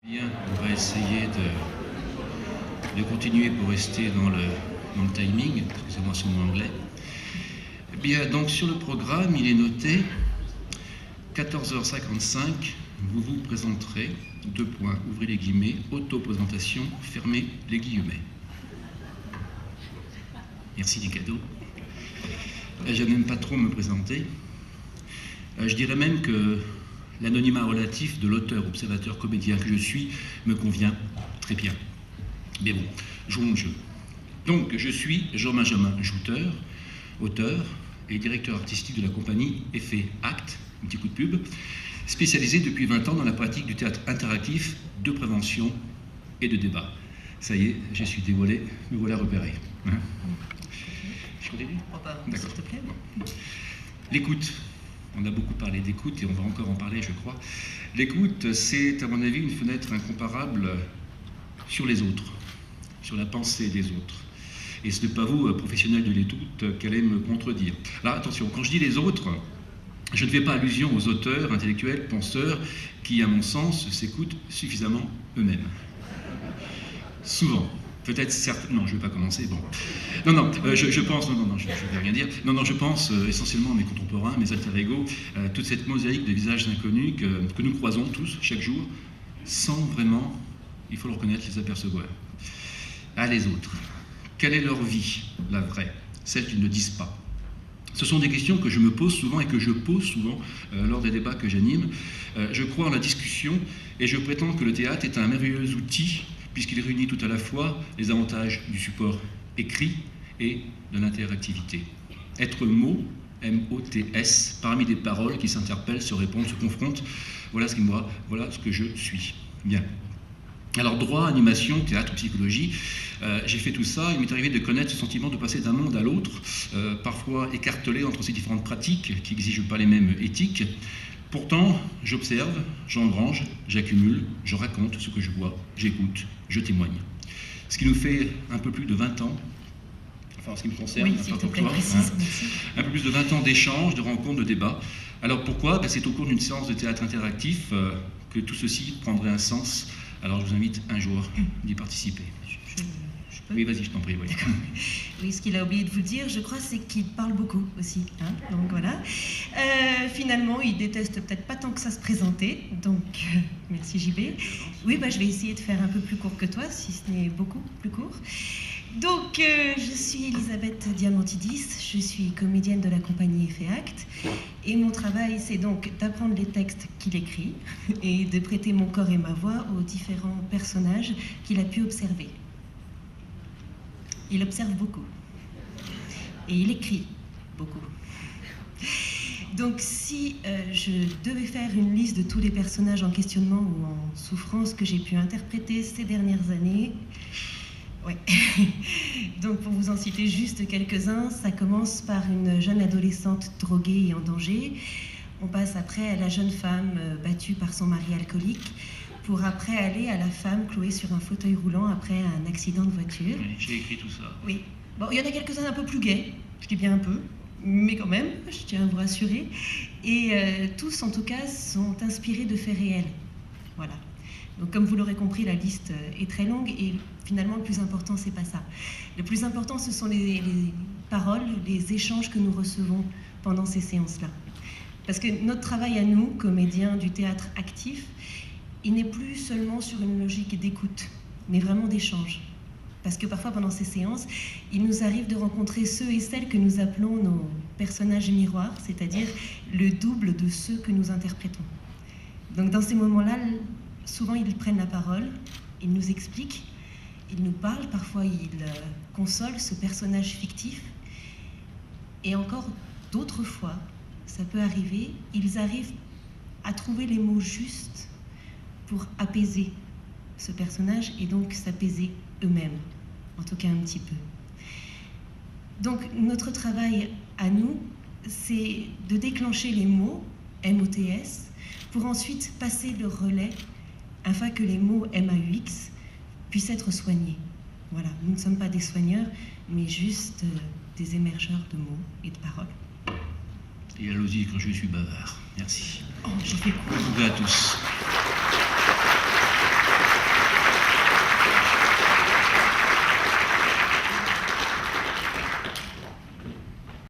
Bien, on va essayer de continuer pour rester dans le timing, excusez-moi sur mon anglais. Bien, donc sur le programme, il est noté 14h55, vous vous présenterez, ouvrez les guillemets, auto-présentation, fermez les guillemets. Merci du cadeau. Je n'aime pas trop me présenter. Je dirais même que l'anonymat relatif de l'auteur, observateur, comédien que je suis me convient très bien. Mais bon, jouons le jeu. Donc, je suis Jean-Benjamin Jouteur, auteur et directeur artistique de la compagnie Effet Acte, un petit coup de pub, spécialisé depuis 20 ans dans la pratique du théâtre interactif de prévention et de débat. Ça y est, je suis dévoilé, me voilà repéré. Hein? Je continue ? D'accord. S'il te plaît. L'écoute. On a beaucoup parlé d'écoute et on va encore en parler, je crois. L'écoute, c'est à mon avis une fenêtre incomparable sur les autres, sur la pensée des autres. Et ce n'est pas vous, professionnels de l'écoute, qu'allez me contredire. Là, attention, quand je dis les autres, je ne fais pas allusion aux auteurs, intellectuels, penseurs, qui, à mon sens, s'écoutent suffisamment eux-mêmes. Souvent. Peut-être certes. Non, je ne vais pas commencer. Bon. Non, je pense. Non, je ne vais rien dire. Non, je pense essentiellement à mes contemporains, mes alter ego, toute cette mosaïque de visages inconnus que nous croisons tous, chaque jour, sans vraiment, il faut le reconnaître, les apercevoir. Ah, les autres. Quelle est leur vie, la vraie, celle qu'ils ne disent pas? Ce sont des questions que je me pose souvent et que je pose souvent lors des débats que j'anime. Je crois en la discussion et je prétends que le théâtre est un merveilleux outil puisqu'il réunit tout à la fois les avantages du support écrit et de l'interactivité. Être mot, M-O-T-S, parmi des paroles qui s'interpellent, se répondent, se confrontent, voilà ce que je suis. Bien. Alors droit, animation, théâtre, psychologie, j'ai fait tout ça, il m'est arrivé de connaître ce sentiment de passer d'un monde à l'autre, parfois écartelé entre ces différentes pratiques qui n'exigent pas les mêmes éthiques. Pourtant, j'observe, j'engrange, j'accumule, je raconte ce que je vois, j'écoute, je témoigne. Ce qui nous fait un peu plus de 20 ans, enfin en ce qui me concerne, oui, pas pour toi, un peu plus de 20 ans d'échanges, de rencontres, de débats. Alors pourquoi ? C'est au cours d'une séance de théâtre interactif que tout ceci prendrait un sens. Alors je vous invite un jour d'y participer. Je peux ? Oui, vas-y, je t'en prie. Oui. Oui, ce qu'il a oublié de vous dire, je crois, c'est qu'il parle beaucoup aussi. Hein, donc voilà. Finalement, il déteste peut-être pas tant que ça se présenter. Donc, merci JB. Oui, je vais essayer de faire un peu plus court que toi, si ce n'est beaucoup plus court. Donc, je suis Elisabeth Diamantidis, je suis comédienne de la compagnie Effet Acte. Et mon travail, c'est donc d'apprendre les textes qu'il écrit et de prêter mon corps et ma voix aux différents personnages qu'il a pu observer. Il observe beaucoup. Et il écrit beaucoup. Donc si je devais faire une liste de tous les personnages en questionnement ou en souffrance que j'ai pu interpréter ces dernières années, ouais. Donc pour vous en citer juste quelques-uns, ça commence par une jeune adolescente droguée et en danger. On passe après à la jeune femme battue par son mari alcoolique, pour après aller à la femme clouée sur un fauteuil roulant après un accident de voiture. Oui, j'ai écrit tout ça. Oui. Bon, il y en a quelques-uns un peu plus gais, je dis bien un peu, mais quand même, je tiens à vous rassurer. Et tous, en tout cas, sont inspirés de faits réels. Voilà. Donc, comme vous l'aurez compris, la liste est très longue et finalement, le plus important, c'est pas ça. Le plus important, ce sont les paroles, les échanges que nous recevons pendant ces séances-là. Parce que notre travail à nous, comédiens du théâtre actif, il n'est plus seulement sur une logique d'écoute, mais vraiment d'échange. Parce que parfois, pendant ces séances, il nous arrive de rencontrer ceux et celles que nous appelons nos personnages miroirs, c'est-à-dire le double de ceux que nous interprétons. Donc dans ces moments-là, souvent ils prennent la parole, ils nous expliquent, ils nous parlent, parfois ils consolent ce personnage fictif. Et encore d'autres fois, ça peut arriver, ils arrivent à trouver les mots justes pour apaiser ce personnage et donc s'apaiser eux-mêmes, en tout cas un petit peu. Donc notre travail à nous, c'est de déclencher les mots, M-O-T-S, pour ensuite passer le relais afin que les mots M-A-U-X puissent être soignés. Voilà, nous ne sommes pas des soigneurs, mais juste des émergeurs de mots et de paroles. Et allons-y quand je suis bavard. Merci. Oh, j'ai fait quoi ? Bonne journée à tous.